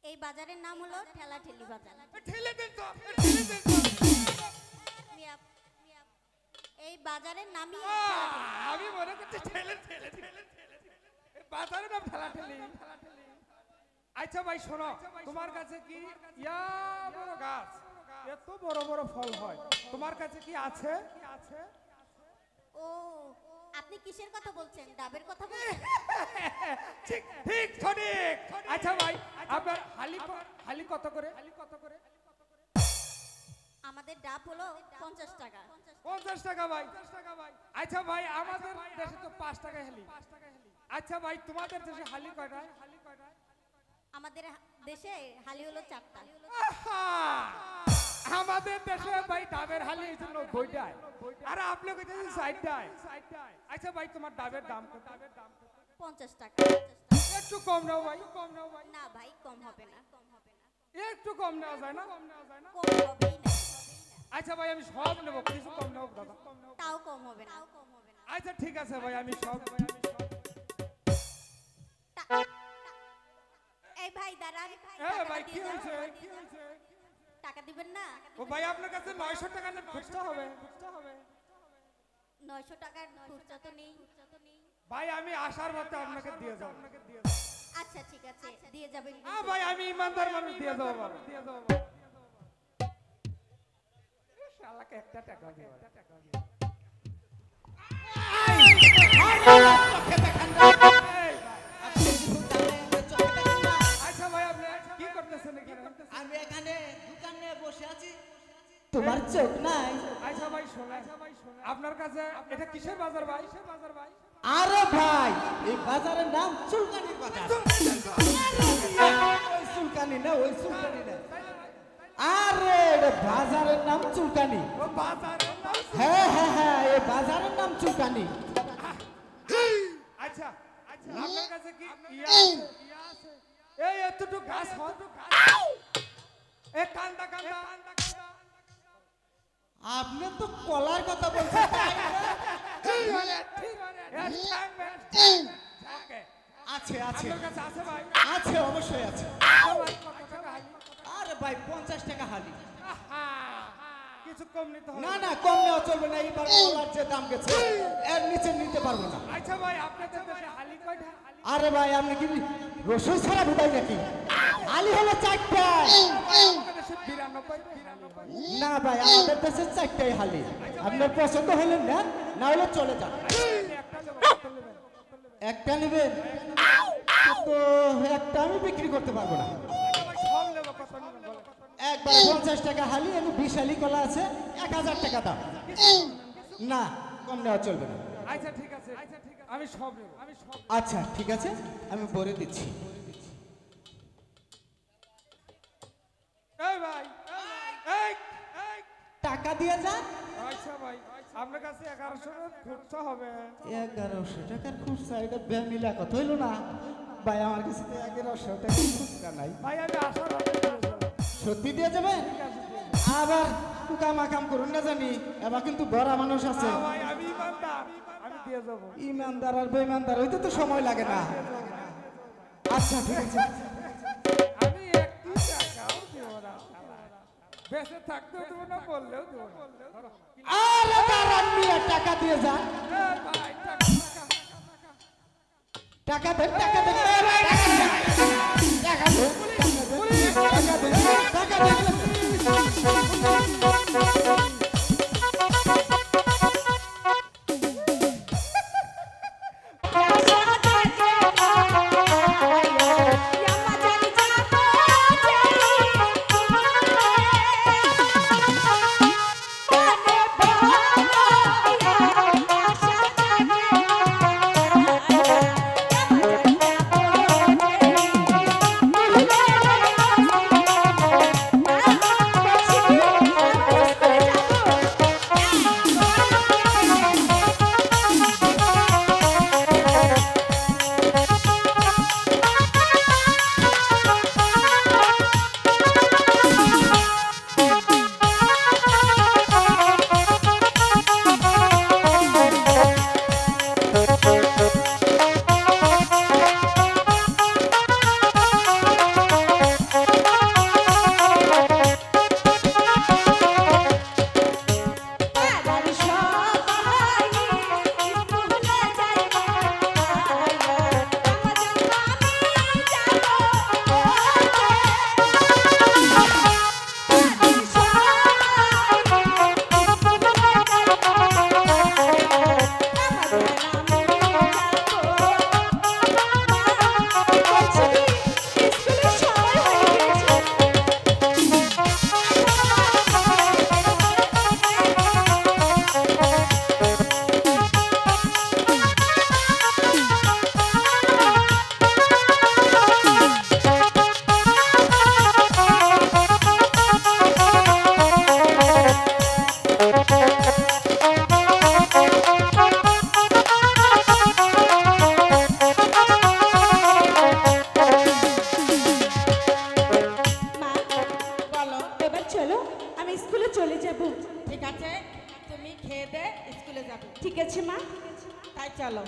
এই বাজারের নাম হলো ঠেলাঠেলি বাজার। ঠেলে দেন তো, ঠেলে দেন তো। এই বাজারের নামই আমি মনে করছি ঠেলে ঠেলে ঠেলে ঠেলে এই বাজারের নাম ঠেলাঠেলি। আচ্ছা ভাই শোনো, তোমার কাছে কি ইয়া বড় গাছ, এত বড় বড় ফল হয়, তোমার কাছে কি আছে? ও, আপনি কিসের কথা বলছেন? ডাবের কথা বলছেন? ঠিক ঠিক সঠিক। আচ্ছা ভাই, আপনার হালি কত করে? আমাদের ডাব হলো 50 টাকা। 50 টাকা ভাই। আচ্ছা ভাই, আমাদের দেশে তো 5 টাকা হালি। আচ্ছা ভাই, তোমাদের দেশে হালি কয়টা? আমাদের দেশে হালি হলো 4টা। আমাদের দেশে ভাই ডাবের হালি হইছে 90টায়, আর আপনি কইতেছেন 60টায়। আচ্ছা ভাই, তোমার ডাবের দাম কত? 50 টাকা। একটু কম নাও ভাই। না ভাই, কম হবে না। একটু কম নেওয়া যায় না? কম হবেই না। আচ্ছা ভাই, আমি সব নেব, কিছু কম নেব দাদা। তাও কম হবে না। আচ্ছা ঠিক আছে ভাই, আমি সব। এই ভাই দাঁড়ান। ভাই কি হয়েছে? টাকা দিবেন না? ও ভাই, আপনার কাছে 900 টাকা না খুচরা হবে? 900 টাকার খুচরা তো নেই। ভাই আমি আসার পথে আপনাকে দিয়ে যাব। আচ্ছা ঠিক আছে, দিয়ে যাবেন। ভাই আমি ইমানদার মানুষ, দিয়ে যাব বাবা। শালাকে একটা টাকা দিও। আচ্ছা ভাই, আপনি কি করতেছেন এখানে? আমি এখানে দোকানে বসে আছি, তোমার চোখ নাই? আচ্ছা ভাই শোনেন, আপনার কাছে এটা কিসের বাজার ভাই? আরে ভাই, এই বাজারের নাম চুলকানির বাজার। ওই চুলকানি না, ওই চুলকানি না। আরে এটা বাজারের নাম চুলকানি। ও বাজারের নাম? হ্যাঁ হ্যাঁ হ্যাঁ, এই বাজারের নাম চুলকানি। আচ্ছা, আপনার কাছে কি ইয়া আছে? এই এতটুকু গাছ হয়? এই কান্দা। আপনি তো কলার কথা বলছেন। আছে আছে আপনার কাছে আছে ভাই? আছে, অবশ্যই আছে। কত টাকা হালি? আরে ভাই 50 টাকা হালি। কিছু কম নিতে হবে না না, কম নেওয়া চলবে না, এইবার কলার যে দাম গেছে এর নিচে নিতে পারবো না। আচ্ছা ভাই, আপনাদের দেশে হালি কয়টা? আরে ভাই, আপনি কি রসুন ছাড়া বুঝাই নাকি? আলি হলো 4টায়। আমাদের দেশে 92 না ভাই, আমাদের দেশে 4টাই হালি। আপনার পছন্দ হলে নেন, না হলে চলে যান। একটা নেবেন তো একটা আমি বিক্রি করতে পারবো না। সব নেব, কত নেবেন বলেন? একবার 50 টাকা হালি, এবং 20 হালি কলা আছে, 1000 টাকা দাম। না, কম নেওয়া চলবে না। আচ্ছা ঠিক আছে, আমি সব নেব। আচ্ছা ঠিক আছে, আমি বলে দিচ্ছি। এই ভাই, এই টাকা দিয়ে যান। আচ্ছা ভাই, আপনার কাছে 1100 খুচরা হবে? 1100 টাকার খুচরা, এটা বেমিলা কথা হইল না ভাই। আমার কাছে তো 1100 টাকার খুচরা নাই ভাই। আমি আসার পথে দিয়ে যাব। সত্যি দিয়ে যাবেন? আবার কাম করুন না জানি, এবার কিন্তু বড় মানুষ আছে। ভাই আমি ইমানদার, আমি দিয়ে যাব। ইমানদার আর বেইমানদার হইতে তো সময় লাগে না। আচ্ছা ঠিক আছে, আমি একটু টাকাও দেব না, বেঁচে থাকতেও দেবো না, বললেও দেবো না। আরে দাঁড়ান মিয়া, টাকা দিয়ে যান। ভাই টাকা দেন, টাকা দেন, টাকা দেন, টাকা দেন। খেয়ে দে স্কুলে যাবে। ঠিক আছে মা। তাই চলো।